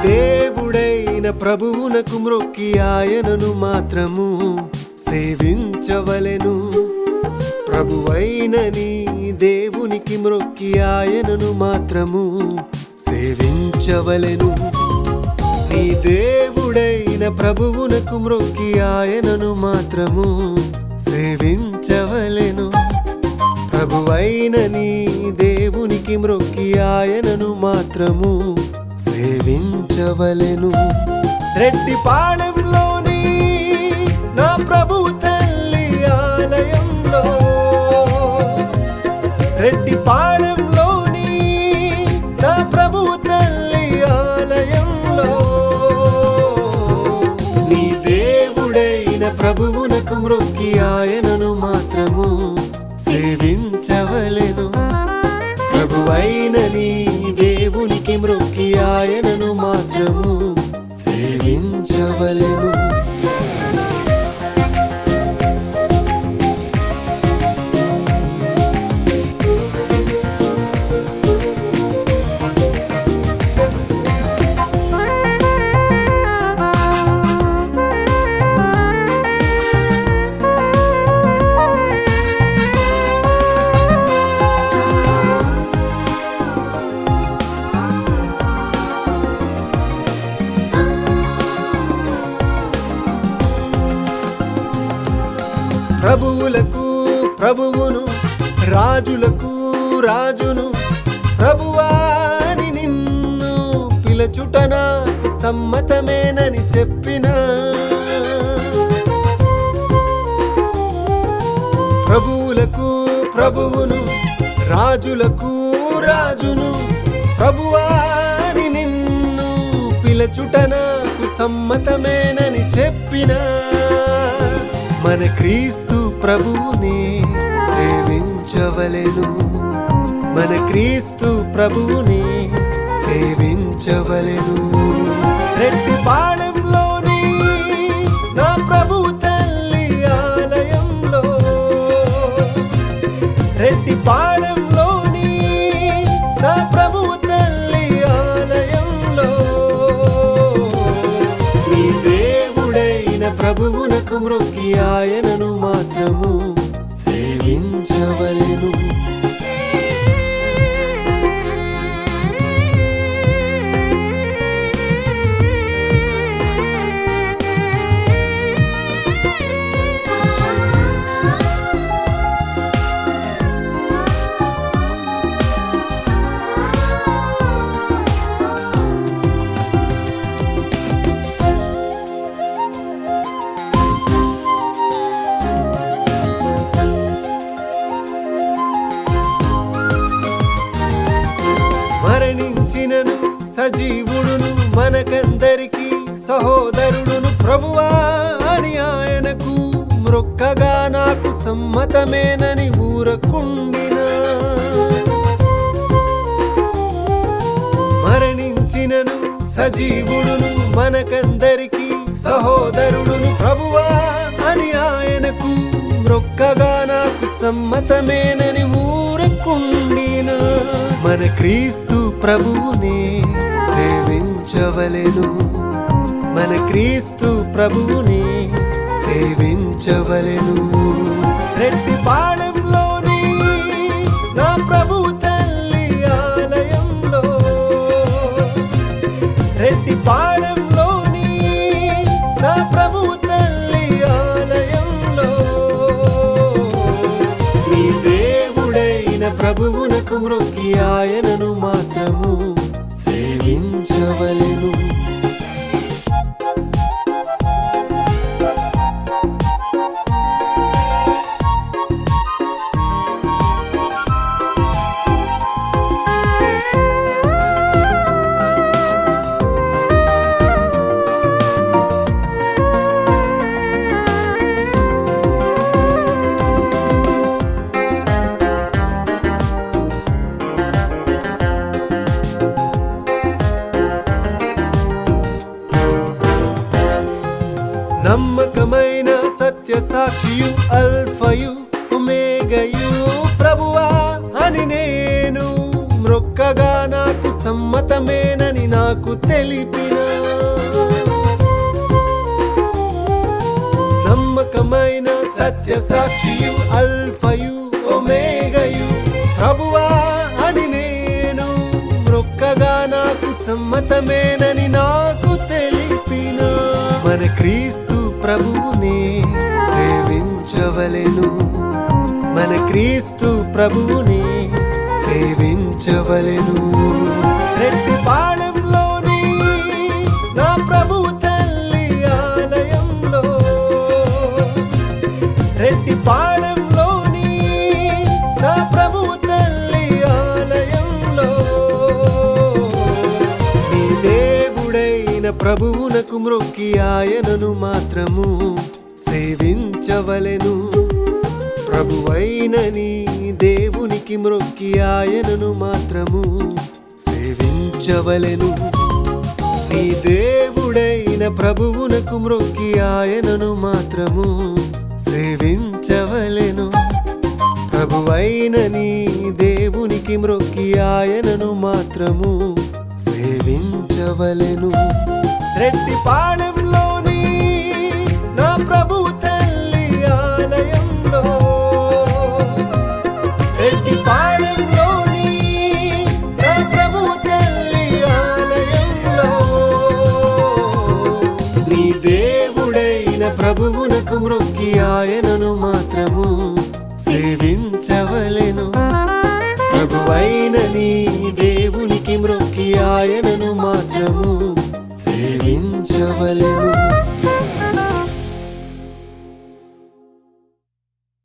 దేవుడైన ప్రభువునకు మ్రొక్కి ఆయనను మాత్రము సేవించవలెను. ప్రభువైన నీ దేవునికి మ్రొక్కి ఆయనను మాత్రము సేవించవలెను. నీ దేవుడైన ప్రభువునకు మ్రొక్కి ఆయనను మాత్రము సేవించవలెను. ప్రభువైన నీ దేవునికి మ్రొక్కి ఆయనను మాత్రము సేవించవలెను. రెడ్డిపాళెంలోని నా ప్రభువు తల్లి ఆలయంలో, రెడ్డిపాళెంలోని నా ప్రభువు తల్లి ఆలయంలో, నీ దేవుడైన ప్రభువునకు మ్రొక్కి ఆయనను మాత్రము సేవించవలెను. ప్రభువైన నీ దేవునికి మ్రొక్కి ఆయనను మాత్రము సేవించవలెను. ప్రభువులకు ప్రభువును, రాజులకు రాజును, ప్రభువాని నిన్ను పిలచుట నాకు సమ్మతమేనని చెప్పిన, ప్రభువులకు ప్రభువును, రాజులకు రాజును, ప్రభువాని నిన్ను పిలచుట నాకు సమ్మతమేనని చెప్పిన, మన క్రీస్తు ప్రభువుని సేవించవలెను. మన క్రీస్తు ప్రభువుని సేవించవలెను. రెడ్డిపాళెంలోని నా ప్రభువు తల్లి ఆలయంలో, రెడ్డిపాళెంలోని నా ప్రభువు తల్లి ఆలయంలో, నీ దేవుడైన ప్రభువునకు మ్రొక్కి ఆయనను మాత్రము సేవించవలెను. మరణించినను సజీవుడును, మనకందరికి సహోదరుడును, ప్రభువా అని ఆయనకు మ్రొక్కగా నాకు సమ్మతమేనని ఊరకుండిన, మరణించినను సజీవుడును, మనకందరికి సహోదరుడును, ప్రభువా అని ఆయనకు మ్రొక్కగా నాకు సమ్మతమేనని ఊరకుండిన, మన క్రీస్తు ప్రభువుని సేవించవలెను. మన క్రీస్తు ప్రభువుని సేవించవలెను. రెడ్డిపాళెంలోని నా ప్రభువు తల్లి ఆలయంలో, రెడ్డిపాళెంలోని నా ప్రభువు తల్లి ఆలయంలో, నీ దేవుడైన ప్రభువునకు మ్రొక్కి ఆయనను మాత్రము సేవించవలెను. నమ్మకమైన సత్య సాక్షియు, అల్ఫయు ఒమేగయు, ప్రభువా అని నేను మ్రొక్కగా నాకు సమ్మతమేనని నా నాకు తెలిపిన నమ్మకమైన సత్య సాక్షియు అల్ఫయు ఒమేగయు ప్రభువా అని నేను మొక్కగా నాకు సమ్మతమేనని నాకు తెలిపిన మన క్రీస్తు ప్రభువునే సేవించవలెను మన క్రీస్తు ప్రభువునే సేవించవలెను రెడ్డిపాళెంలోని నా ప్రభువు తల్లి ఆలయంలో రెడ్డిపాళెంలోని నా ప్రభువు తల్లి ఆలయంలో నీ దేవుడైన ప్రభువునకు మ్రొక్కి ఆయనను మాత్రము సేవించవలెను ప్రభువైన నీ దేవునికి మ్రొక్కి ఆయనను మాత్రము సేవించవలెను నీ దేవుడైన ప్రభువునకు మ్రొక్కి ఆయనను మాత్రము సేవించవలెను ప్రభువైన నీ దేవునికి మ్రొక్కి ఆయనను మాత్రము సేవించవలెను రెడ్డిపాళెంలోని నా ప్రభువు తల్లి ఆలయంలో రెడ్డిపాళెంలోని నా ప్రభువు తల్లి ఆలయంలో నీ దేవుడైన ప్రభువునకు మ్రొక్కి ఆయనను మాత్రము సేవించవలెను ప్రభువైన నీ దేవునికి మ్రొక్కి ఆయనను మాత్రము సేవించవలెను